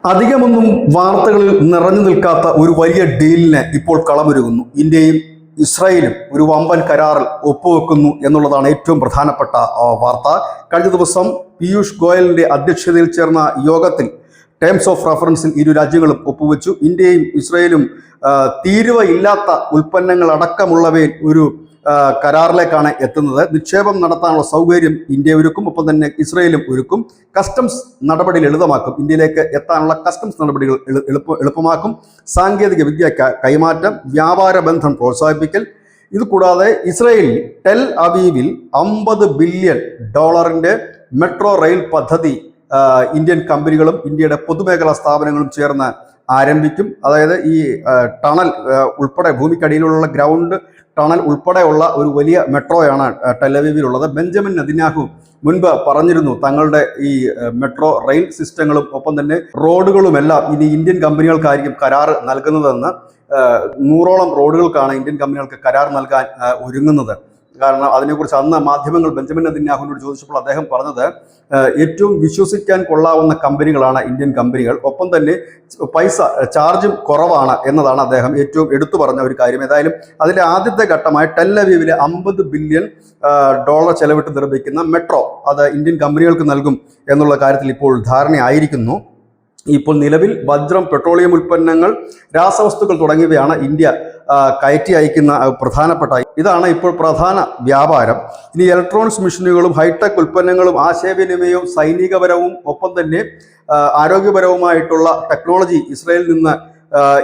അധികമൊന്നും വാർത്തകളിൽ നിറഞ്ഞു നിൽക്കാത്ത ഒരു വലിയ ഡീലിന് ഇപ്പോൾ കളമൊരുങ്ങുന്നു. ഇന്ത്യയും ഇസ്രായേലും ഒരു വമ്പൻ കരാറിൽ ഒപ്പുവെക്കുന്നു എന്നുള്ളതാണ് ഏറ്റവും പ്രധാനപ്പെട്ട വാർത്ത. കഴിഞ്ഞ ദിവസം പീയൂഷ് ഗോയലിന്റെ അധ്യക്ഷതയിൽ ചേർന്ന യോഗത്തിൽ ടേംസ് ഓഫ് റഫറൻസിൽ ഇരു രാജ്യങ്ങളും ഒപ്പുവെച്ചു. ഇന്ത്യയും ഇസ്രായേലും തീരുവയില്ലാത്ത ഉൽപ്പന്നങ്ങൾ അടക്കമുള്ളവയിൽ ഒരു കരാറിലേക്കാണ് എത്തുന്നത്. നിക്ഷേപം നടത്താനുള്ള സൗകര്യം ഇന്ത്യ ഒരുക്കും, ഒപ്പം തന്നെ ഇസ്രായേലും ഒരുക്കും. കസ്റ്റംസ് നടപടി ലളിതമാക്കും, ഇന്ത്യയിലേക്ക് എത്താനുള്ള കസ്റ്റംസ് നടപടികൾ എളുപ്പമാക്കും. സാങ്കേതിക വിദ്യ കൈമാറ്റം, വ്യാപാര ബന്ധം പ്രോത്സാഹിപ്പിക്കൽ. ഇതുകൂടാതെ ഇസ്രായേലിൽ ടെൽ അവീവിൽ $50 ബില്യൺ മെട്രോ റെയിൽ പദ്ധതി ഇന്ത്യൻ കമ്പനികളും ഇന്ത്യയുടെ പൊതുമേഖലാ സ്ഥാപനങ്ങളും ചേർന്ന് ആരംഭിക്കും. അതായത് ഈ ടണൽ ഉൾപ്പെടെ ഭൂമിക്കടിയിലുള്ള ഗ്രൗണ്ട് ടണൽ ഉൾപ്പെടെയുള്ള ഒരു വലിയ മെട്രോയാണ് ടെലവീവിലുള്ളത്. ബെഞ്ചമിൻ നെതന്യാഹു മുൻപ് പറഞ്ഞിരുന്നു തങ്ങളുടെ ഈ മെട്രോ റെയിൽ സിസ്റ്റങ്ങളും ഒപ്പം തന്നെ റോഡുകളുമെല്ലാം ഇനി ഇന്ത്യൻ കമ്പനികൾക്കായിരിക്കും കരാർ നൽകുന്നതെന്ന്. 100ഓളം റോഡുകൾക്കാണ് ഇന്ത്യൻ കമ്പനികൾക്ക് കരാർ നൽകാൻ ഒരുങ്ങുന്നത്. കാരണം അതിനെക്കുറിച്ച് അന്ന് മാധ്യമങ്ങൾ ബെഞ്ചമിൻ നെതന്യാഹുവിനോട് ചോദിച്ചപ്പോൾ അദ്ദേഹം പറഞ്ഞത് ഏറ്റവും വിശ്വസിക്കാൻ കൊള്ളാവുന്ന കമ്പനികളാണ് ഇന്ത്യൻ കമ്പനികൾ, ഒപ്പം തന്നെ ചാർജും കുറവാണ് എന്നതാണ് അദ്ദേഹം ഏറ്റവും എടുത്തു പറഞ്ഞ ഒരു കാര്യം. ഏതായാലും അതിലെ ആദ്യത്തെ ഘട്ടമായ ടെൽ അവീവിലെ $50 ബില്യൺ ചെലവിട്ട് നിർമ്മിക്കുന്ന മെട്രോ അത് ഇന്ത്യൻ കമ്പനികൾക്ക് നൽകും എന്നുള്ള കാര്യത്തിൽ ഇപ്പോൾ ധാരണയായിരിക്കുന്നു. ഇപ്പോൾ നിലവിൽ വജ്രം, പെട്രോളിയം ഉൽപ്പന്നങ്ങൾ, രാസവസ്തുക്കൾ തുടങ്ങിയവയാണ് ഇന്ത്യ കയറ്റി അയക്കുന്ന പ്രധാനപ്പെട്ട ഇതാണ് ഇപ്പോൾ പ്രധാന വ്യാപാരം. ഇനി ഇലക്ട്രോണിക്സ് മെഷീനുകളും ഹൈടെക് ഉൽപ്പന്നങ്ങളും ആശയവിനിമയവും സൈനികപരവും ഒപ്പം തന്നെ ആരോഗ്യപരവുമായിട്ടുള്ള ടെക്നോളജി ഇസ്രായേലിൽ നിന്ന്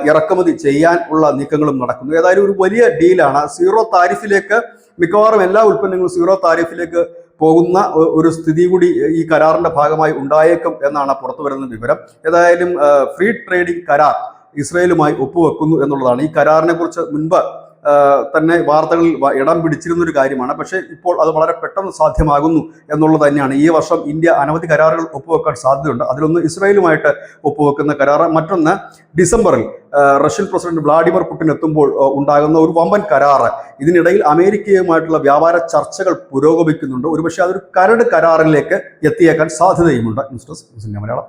ഇറക്കുമതി ചെയ്യാൻ ഉള്ള നീക്കങ്ങളും നടക്കുന്നു. ഏതായാലും ഒരു വലിയ ഡീലാണ്. സീറോ താരിഫിലേക്ക് മിക്കവാറും എല്ലാ ഉൽപ്പന്നങ്ങളും സീറോ താരിഫിലേക്ക് പോകുന്ന ഒരു സ്ഥിതി കൂടി ഈ കരാറിന്റെ ഭാഗമായി ഉണ്ടായേക്കും എന്നാണ് പുറത്തു വരുന്ന വിവരം. ഏതായാലും ഫ്രീ ട്രേഡിംഗ് കരാർ ഇസ്രായേലുമായി ഒപ്പുവെക്കുന്നു എന്നുള്ളതാണ്. ഈ കരാറിനെ കുറിച്ച് മുൻപ് തന്നെ വാർത്തകളിൽ ഇടം പിടിച്ചിരുന്നൊരു കാര്യമാണ്. പക്ഷേ ഇപ്പോൾ അത് വളരെ പെട്ടെന്ന് സാധ്യമാകുന്നു എന്നുള്ളത് തന്നെയാണ്. ഈ വർഷം ഇന്ത്യ അനവധി കരാറുകൾ ഒപ്പുവെക്കാൻ സാധ്യതയുണ്ട്. അതിലൊന്ന് ഇസ്രായേലുമായിട്ട് ഒപ്പുവെക്കുന്ന കരാർ, മറ്റൊന്ന് ഡിസംബറിൽ റഷ്യൻ പ്രസിഡന്റ് വ്ളാഡിമിർ പുടിൻ എത്തുമ്പോൾ ഉണ്ടാകുന്ന ഒരു വമ്പൻ കരാറ്. ഇതിനിടയിൽ അമേരിക്കയുമായിട്ടുള്ള വ്യാപാര ചർച്ചകൾ പുരോഗമിക്കുന്നുണ്ട്. ഒരുപക്ഷെ അതൊരു കരട് കരാറിലേക്ക് എത്തിയേക്കാൻ സാധ്യതയുമുണ്ട്. News desk Malayalam.